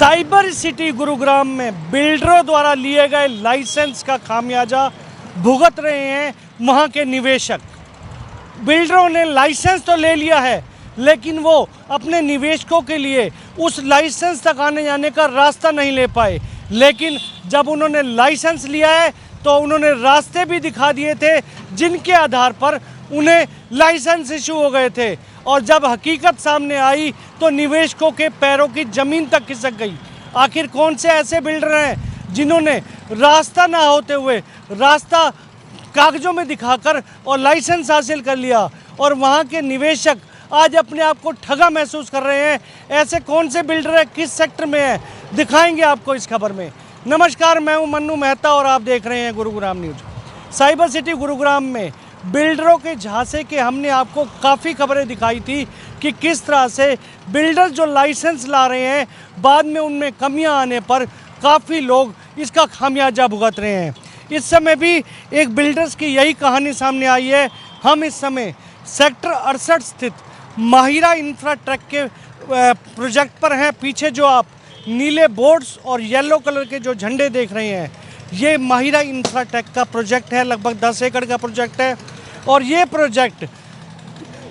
Cyber city Gurugram में बिल्डरों द्वारा लिए गए लाइसेंस का खामियाजा भुगत रहे हैं वहां के निवेशक। बिल्डरों ने लाइसेंस तो ले लिया है, लेकिन वो अपने निवेशकों के लिए उस लाइसेंस तक आने जाने का रास्ता नहीं ले पाए। लेकिन जब उन्होंने लाइसेंस लिया है तो उन्होंने रास्ते भी दिखा दिए थे जिनके आधार पर उन्हें लाइसेंस इशू हो गए थे, और जब हकीकत सामने आई तो निवेशकों के पैरों की ज़मीन तक खिसक गई। आखिर कौन से ऐसे बिल्डर हैं जिन्होंने रास्ता ना होते हुए रास्ता कागज़ों में दिखाकर और लाइसेंस हासिल कर लिया, और वहाँ के निवेशक आज अपने आप को ठगा महसूस कर रहे हैं। ऐसे कौन से बिल्डर हैं, किस सेक्टर में हैं, दिखाएंगे आपको इस खबर में। नमस्कार, मैं हूं मन्नू मेहता और आप देख रहे हैं Gurugram news. Cyber city Gurugram में बिल्डरों के झांसे के हमने आपको काफ़ी खबरें दिखाई थी कि किस तरह से बिल्डर जो लाइसेंस ला रहे हैं, बाद में उनमें कमियां आने पर काफ़ी लोग इसका खामियाजा भुगत रहे हैं। इस समय भी एक बिल्डर्स की यही कहानी सामने आई है। हम इस समय सेक्टर 68 स्थित माहिरा इंफ्राटेक के प्रोजेक्ट पर हैं। पीछे जो आप नीले बोर्ड्स और येलो कलर के जो झंडे देख रहे हैं, ये माहिरा इंफ्राटेक का प्रोजेक्ट है। लगभग 10 एकड़ का प्रोजेक्ट है, और ये प्रोजेक्ट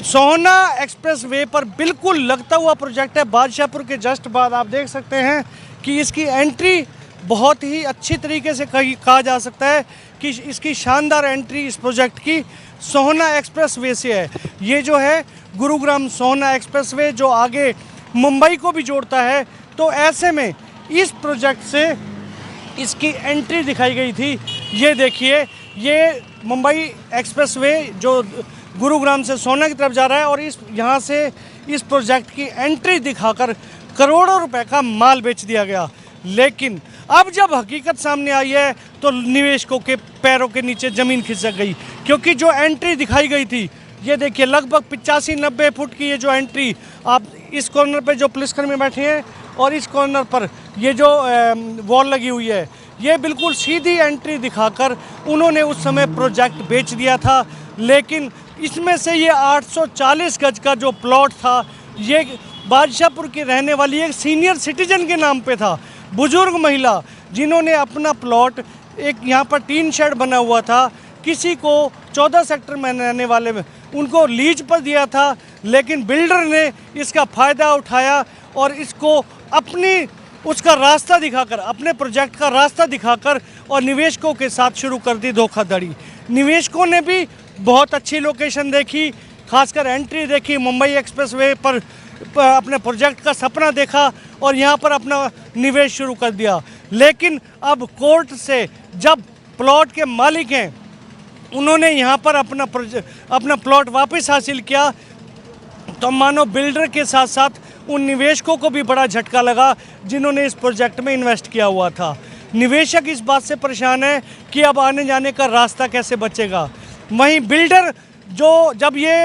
सोहना एक्सप्रेस वे पर बिल्कुल लगता हुआ प्रोजेक्ट है। बादशाहपुर के जस्ट बाद आप देख सकते हैं कि इसकी एंट्री बहुत ही अच्छी तरीके से कहा जा सकता है कि इसकी शानदार एंट्री इस प्रोजेक्ट की सोहना एक्सप्रेस वे से है। ये जो है गुरुग्राम सोहना एक्सप्रेस वे जो आगे मुंबई को भी जोड़ता है, तो ऐसे में इस प्रोजेक्ट से इसकी एंट्री दिखाई गई थी। ये देखिए, ये मुंबई एक्सप्रेस वे जो गुरुग्राम से सोहना की तरफ जा रहा है, और यहाँ से इस प्रोजेक्ट की एंट्री दिखाकर करोड़ों रुपए का माल बेच दिया गया। लेकिन अब जब हकीकत सामने आई है तो निवेशकों के पैरों के नीचे ज़मीन खिसक गई, क्योंकि जो एंट्री दिखाई गई थी, ये देखिए लगभग 85-90 फुट की ये जो एंट्री, आप इस कॉर्नर पे जो पुलिसकर्मी बैठे हैं और इस कॉर्नर पर ये जो वॉल लगी हुई है, ये बिल्कुल सीधी एंट्री दिखाकर उन्होंने उस समय प्रोजेक्ट बेच दिया था। लेकिन इसमें से ये 840 गज का जो प्लॉट था, ये बादशाहपुर की रहने वाली एक सीनियर सिटीजन के नाम पे था। बुजुर्ग महिला जिन्होंने अपना प्लॉट, एक यहाँ पर टीन शेड बना हुआ था, किसी को 14 सेक्टर में रहने वाले में उनको लीज पर दिया था, लेकिन बिल्डर ने इसका फ़ायदा उठाया और इसको अपनी उसका रास्ता दिखाकर, अपने प्रोजेक्ट का रास्ता दिखाकर और निवेशकों के साथ शुरू कर दी धोखाधड़ी। निवेशकों ने भी बहुत अच्छी लोकेशन देखी, खासकर एंट्री देखी, मुंबई एक्सप्रेस वे पर अपने प्रोजेक्ट का सपना देखा और यहाँ पर अपना निवेश शुरू कर दिया। लेकिन अब कोर्ट से जब प्लॉट के मालिक हैं उन्होंने यहाँ पर अपना प्लॉट वापस हासिल किया, तो मानो बिल्डर के साथ साथ उन निवेशकों को भी बड़ा झटका लगा जिन्होंने इस प्रोजेक्ट में इन्वेस्ट किया हुआ था। निवेशक इस बात से परेशान है कि अब आने जाने का रास्ता कैसे बचेगा। वहीं बिल्डर जो जब ये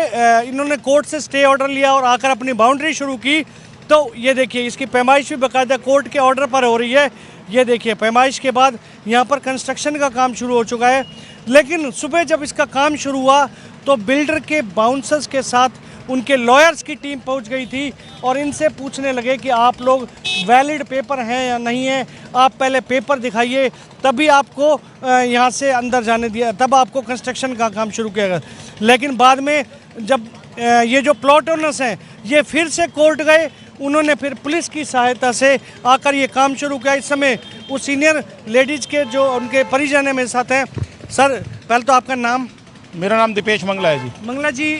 इन्होंने कोर्ट से स्टे ऑर्डर लिया और आकर अपनी बाउंड्री शुरू की, तो ये देखिए इसकी पैमाइश भी बाकायदा कोर्ट के ऑर्डर पर हो रही है। ये देखिए पैमाइश के बाद यहाँ पर कंस्ट्रक्शन का काम शुरू हो चुका है। लेकिन सुबह जब इसका काम शुरू हुआ तो बिल्डर के बाउंसर्स के साथ उनके लॉयर्स की टीम पहुंच गई थी और इनसे पूछने लगे कि आप लोग वैलिड पेपर हैं या नहीं है, आप पहले पेपर दिखाइए तभी आपको यहाँ से अंदर जाने दिया, तब आपको कंस्ट्रक्शन का काम शुरू किया गया। लेकिन बाद में जब ये जो प्लॉट ओनर्स हैं ये फिर से कोर्ट गए, उन्होंने फिर पुलिस की सहायता से आकर ये काम शुरू किया। इस समय उस सीनियर लेडीज़ के जो उनके परिजन मेरे साथ हैं। सर, पहले तो आपका नाम? मेरा नाम दीपेश मंगला है जी। मंगला जी,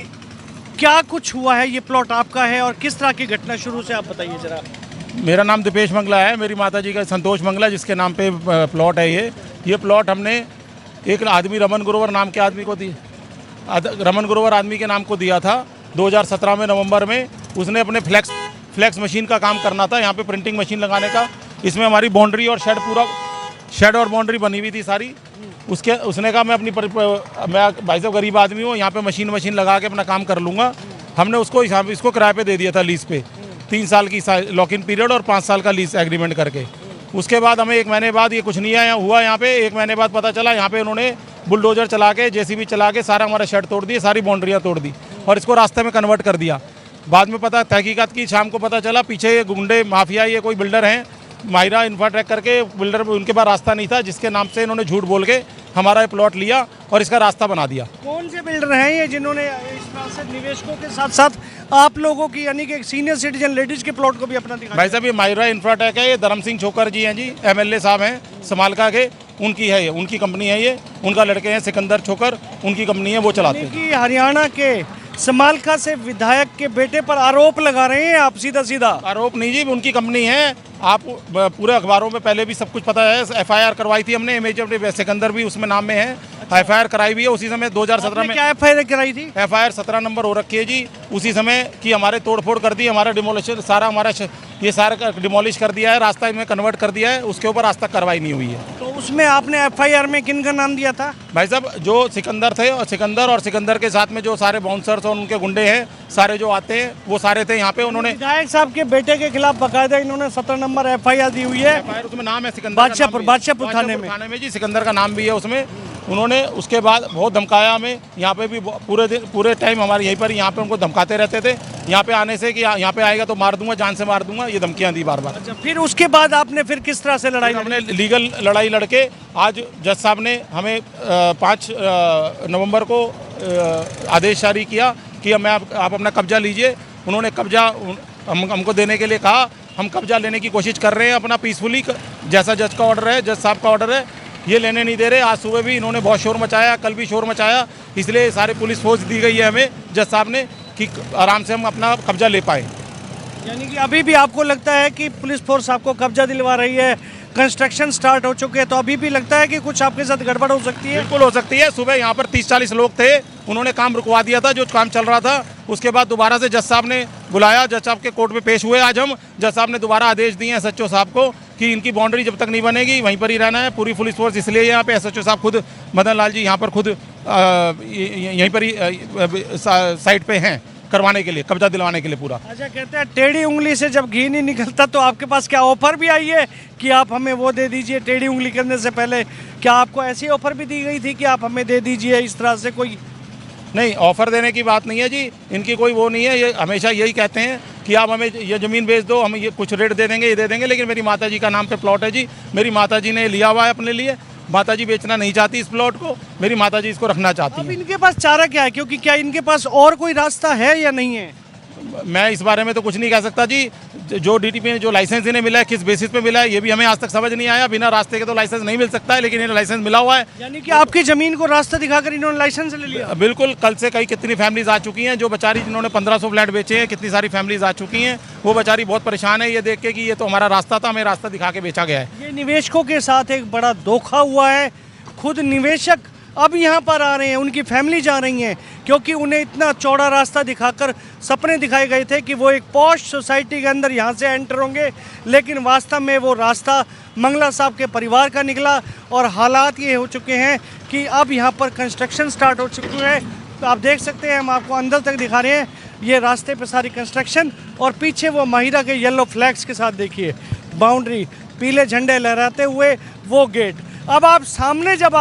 क्या कुछ हुआ है? ये प्लॉट आपका है और किस तरह की घटना शुरू से आप बताइए जरा। मेरा नाम दीपेश मंगला है, मेरी माता जी का संतोष मंगला जिसके नाम पे प्लॉट है। ये प्लॉट हमने एक आदमी रमन ग्रोवर नाम के आदमी को रमन ग्रोवर आदमी के नाम को दिया था 2017 में नवंबर में। उसने अपने फ्लैक्स मशीन का काम करना था, यहाँ पे प्रिंटिंग मशीन लगाने का। इसमें हमारी बाउंड्री और शेड और बाउंड्री बनी हुई थी सारी। उसने कहा मैं भाई साहब गरीब आदमी हूँ, यहाँ पे मशीन लगा के अपना काम कर लूँगा। हमने इसको किराए पे दे दिया था लीज पे, 3 साल की लॉक इन पीरियड और 5 साल का लीज एग्रीमेंट करके। उसके बाद हमें 1 महीने बाद ये कुछ नहीं हुआ यहाँ पे। 1 महीने बाद पता चला यहाँ पे उन्होंने बुलडोजर चला के, जेसीबी चला के सारा हमारा शेड तोड़ दिए, सारी बाउंड्रियाँ तोड़ दी और इसको रास्ते में कन्वर्ट कर दिया। बाद में पता तहकीकात की, शाम को पता चला पीछे ये गुंडे माफिया ये कोई बिल्डर हैं माहिरा इंफ्राटेक करके बिल्डर, उनके पास रास्ता नहीं था, जिसके नाम से इन्होंने झूठ बोल के हमारा ये प्लॉट लिया और इसका रास्ता बना दिया। कौन से बिल्डर हैं ये जिन्होंने इस तरह से निवेशकों के साथ साथ आप लोगों की यानी कि सीनियर सिटीजन लेडीज के प्लॉट को भी अपना दिखा? भाई साहब, ये माहिरा इंफ्राटेक है, ये धर्म सिंह छोकर जी हैं जी, एमएलए साहब हैं समालका के, उनकी है ये, उनकी कंपनी है ये, उनका लड़के हैं सिकंदर छोकर, उनकी कंपनी है, वो चलाते हैं। कि हरियाणा के समालका से विधायक के बेटे पर आरोप लगा रहे हैं आप? सीधा सीधा आरोप नहीं जी, उनकी कंपनी है। आप पूरे अखबारों में पहले भी सब कुछ पता है, एफआईआर करवाई थी हमने, इमेज सिकंदर भी उसमें नाम में है, एफआईआर कराई हुई है उसी समय 2017 में। क्या एफआईआर कराई थी? एफआईआर 17 नंबर हो रखी है जी, उसी समय की हमारे तोड़फोड़ कर दी, हमारा डिमोलिशन सारा हमारा ये सारा डिमोलिश कर दिया है, रास्ता में कन्वर्ट कर दिया है, उसके ऊपर आज तक कार्रवाई नहीं हुई है। तो उसमें आपने एफआईआर में किन का नाम दिया था? भाई साहब, जो सिकंदर थे और सिकंदर के साथ में जो सारे बाउंसर्स और उनके गुंडे हैं सारे जो आते हैं वो सारे थे यहाँ पे। उन्होंने विधायक साहब के बेटे के खिलाफ बकायदा इन्होंने 17 नंबर एफआईआर दी हुई है। एफआईआर उसमें नाम है सिकंदर, बादशाहपुर थाने में जी, सिकंदर का नाम भी है उसमें। उन्होंने उसके बाद बहुत धमकाया हमें, यहाँ पे भी पूरे टाइम हमारे यहीं पर यहाँ पे उनको धमकाते रहते थे, यहाँ पे आने से कि यहाँ पे आएगा तो मार दूंगा, जान से मार दूंगा, ये धमकियाँ दी बार बार। अच्छा, फिर उसके बाद आपने फिर किस तरह से लड़ाई? हमने लीगल लड़ाई लड़के आज जज साहब ने हमें 5 नवंबर को आदेश जारी किया कि आप अपना कब्जा लीजिए। उन्होंने कब्जा हमको देने के लिए कहा, हम कब्जा लेने की कोशिश कर रहे हैं अपना पीसफुली, जैसा जज का ऑर्डर है, जज साहब का ऑर्डर है, ये लेने नहीं दे रहे। आज सुबह भी इन्होंने बहुत शोर मचाया, कल भी शोर मचाया, इसलिए सारे पुलिस फोर्स दी गई है हमें जज साहब ने कि आराम से हम अपना कब्जा ले पाए। यानी कि अभी भी आपको लगता है कि पुलिस फोर्स आपको कब्जा दिलवा रही है, कंस्ट्रक्शन स्टार्ट हो चुके हैं, तो अभी भी लगता है कि कुछ आपके साथ गड़बड़ हो सकती है? बिल्कुल हो सकती है। सुबह यहाँ पर 30-40 लोग थे, उन्होंने काम रुकवा दिया था जो काम चल रहा था। उसके बाद दोबारा से जज साहब ने बुलाया, जज साहब के कोर्ट में पेश हुए आज हम। जज साहब ने दोबारा आदेश दिए एसएचओ साहब को कि इनकी बाउंड्री जब तक नहीं बनेगी वहीं पर ही रहना है। पूरी पुलिस फोर्स इसलिए यहाँ पे, एसएचओ साहब खुद मदन लाल जी यहाँ पर खुद यहीं पर ही साइड पे हैं करवाने के लिए, कब्जा दिलवाने के लिए पूरा। अच्छा, कहते हैं टेढ़ी उंगली से जब घी नहीं निकलता, तो आपके पास क्या ऑफर भी आई है कि आप हमें वो दे दीजिए? टेढ़ी उंगली करने से पहले क्या आपको ऐसी ऑफर भी दी गई थी कि आप हमें दे दीजिए इस तरह से? कोई नहीं, ऑफर देने की बात नहीं है जी, इनकी कोई वो नहीं है। ये हमेशा यही कहते हैं कि आप हमें ये ज़मीन बेच दो, हम ये कुछ रेट दे देंगे, ये दे देंगे। लेकिन मेरी माताजी का नाम पे प्लॉट है जी, मेरी माताजी ने लिया हुआ है अपने लिए। माताजी बेचना नहीं चाहती इस प्लॉट को, मेरी माताजी इसको रखना चाहती अब है। इनके पास चारा क्या है? क्योंकि क्या इनके पास और कोई रास्ता है या नहीं है? मैं इस बारे में तो कुछ नहीं कह सकता जी। जो डीटीपी ने जो लाइसेंस इन्हें मिला है, किस बेसिस पे मिला है, ये भी हमें आज तक समझ नहीं आया। बिना रास्ते के तो लाइसेंस नहीं मिल सकता है, लेकिन इन्हें लाइसेंस मिला हुआ है। यानी कि आपकी जमीन को रास्ता दिखाकर इन्होंने लाइसेंस ले लिया? बिल्कुल। कल से कितनी फैमिलीज आ चुकी हैं, जो बेचारी जिन्होंने 1500 फ्लैट बेचे हैं, कितनी सारी फैमिलीज आ चुकी हैं। वो बेचारी बहुत परेशान है ये देख के कि ये तो हमारा रास्ता था, हमें रास्ता दिखा के बेचा गया है। ये निवेशकों के साथ एक बड़ा धोखा हुआ है। खुद निवेशक अब यहाँ पर आ रहे हैं, उनकी फैमिली जा रही हैं, क्योंकि उन्हें इतना चौड़ा रास्ता दिखाकर सपने दिखाए गए थे कि वो एक पॉश सोसाइटी के अंदर यहाँ से एंटर होंगे, लेकिन वास्तव में वो रास्ता मंगला साहब के परिवार का निकला। और हालात ये हो चुके हैं कि अब यहाँ पर कंस्ट्रक्शन स्टार्ट हो चुकी है। तो आप देख सकते हैं, हम आपको अंदर तक दिखा रहे हैं, ये रास्ते पर सारी कंस्ट्रक्शन, और पीछे वो माहिरा के येलो फ्लैग्स के साथ देखिए बाउंड्री, पीले झंडे लहराते हुए वो गेट। अब आप सामने जब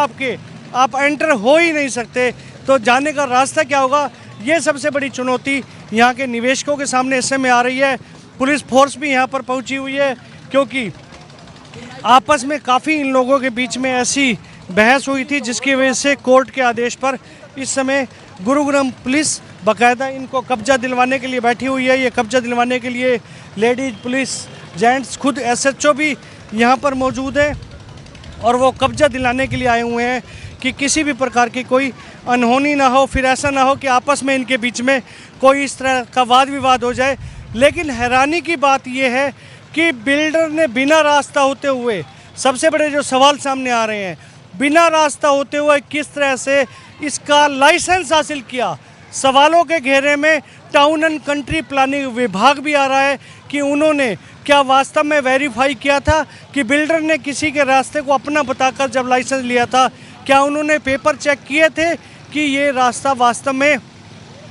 आप एंटर हो ही नहीं सकते, तो जाने का रास्ता क्या होगा? ये सबसे बड़ी चुनौती यहाँ के निवेशकों के सामने इस समय आ रही है। पुलिस फोर्स भी यहाँ पर पहुँची हुई है, क्योंकि आपस में काफ़ी इन लोगों के बीच में ऐसी बहस हुई थी, जिसकी वजह से कोर्ट के आदेश पर इस समय गुरुग्राम पुलिस बाकायदा इनको कब्जा दिलवाने के लिए बैठी हुई है। ये कब्जा दिलवाने के लिए लेडीज पुलिस, जेंट्स, खुद एसएचओ भी यहाँ पर मौजूद है, और वो कब्जा दिलाने के लिए आए हुए हैं कि किसी भी प्रकार की कोई अनहोनी ना हो, फिर ऐसा ना हो कि आपस में इनके बीच में कोई इस तरह का वाद विवाद हो जाए। लेकिन हैरानी की बात यह है कि बिल्डर ने बिना रास्ता होते हुए, सबसे बड़े जो सवाल सामने आ रहे हैं, बिना रास्ता होते हुए किस तरह से इसका लाइसेंस हासिल किया। सवालों के घेरे में टाउन एंड कंट्री प्लानिंग विभाग भी आ रहा है कि उन्होंने क्या वास्तव में वेरीफाई किया था कि बिल्डर ने किसी के रास्ते को अपना बताकर जब लाइसेंस लिया था, क्या उन्होंने पेपर चेक किए थे कि ये रास्ता वास्तव में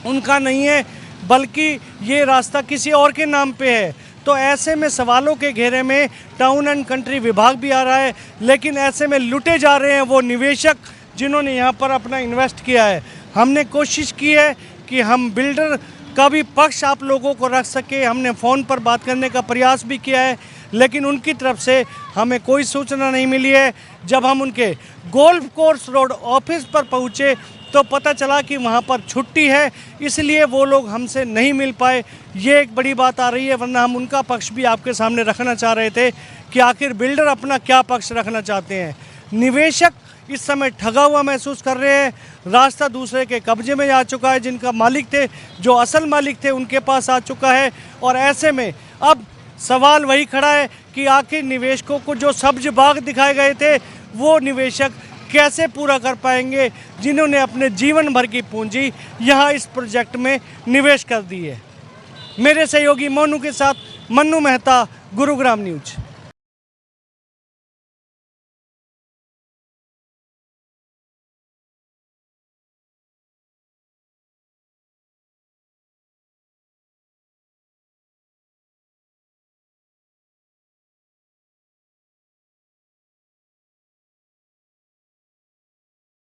उनका नहीं है, बल्कि ये रास्ता किसी और के नाम पे है? तो ऐसे में सवालों के घेरे में टाउन एंड कंट्री विभाग भी आ रहा है, लेकिन ऐसे में लुटे जा रहे हैं वो निवेशक जिन्होंने यहाँ पर अपना इन्वेस्ट किया है। हमने कोशिश की है कि हम बिल्डर का भी पक्ष आप लोगों को रख सके, हमने फ़ोन पर बात करने का प्रयास भी किया है, लेकिन उनकी तरफ से हमें कोई सूचना नहीं मिली है। जब हम उनके गोल्फ कोर्स रोड ऑफिस पर पहुँचे तो पता चला कि वहाँ पर छुट्टी है, इसलिए वो लोग हमसे नहीं मिल पाए। ये एक बड़ी बात आ रही है, वरना हम उनका पक्ष भी आपके सामने रखना चाह रहे थे कि आखिर बिल्डर अपना क्या पक्ष रखना चाहते हैं। निवेशक इस समय ठगा हुआ महसूस कर रहे हैं, रास्ता दूसरे के कब्जे में आ चुका है, जिनका मालिक थे, जो असल मालिक थे, उनके पास आ चुका है। और ऐसे में अब सवाल वही खड़ा है कि आखिर निवेशकों को जो सब्ज बाग दिखाए गए थे वो निवेशक कैसे पूरा कर पाएंगे, जिन्होंने अपने जीवन भर की पूंजी यहाँ इस प्रोजेक्ट में निवेश कर दी है। मेरे सहयोगी मोनू के साथ मन्नू मेहता, गुरुग्राम न्यूज।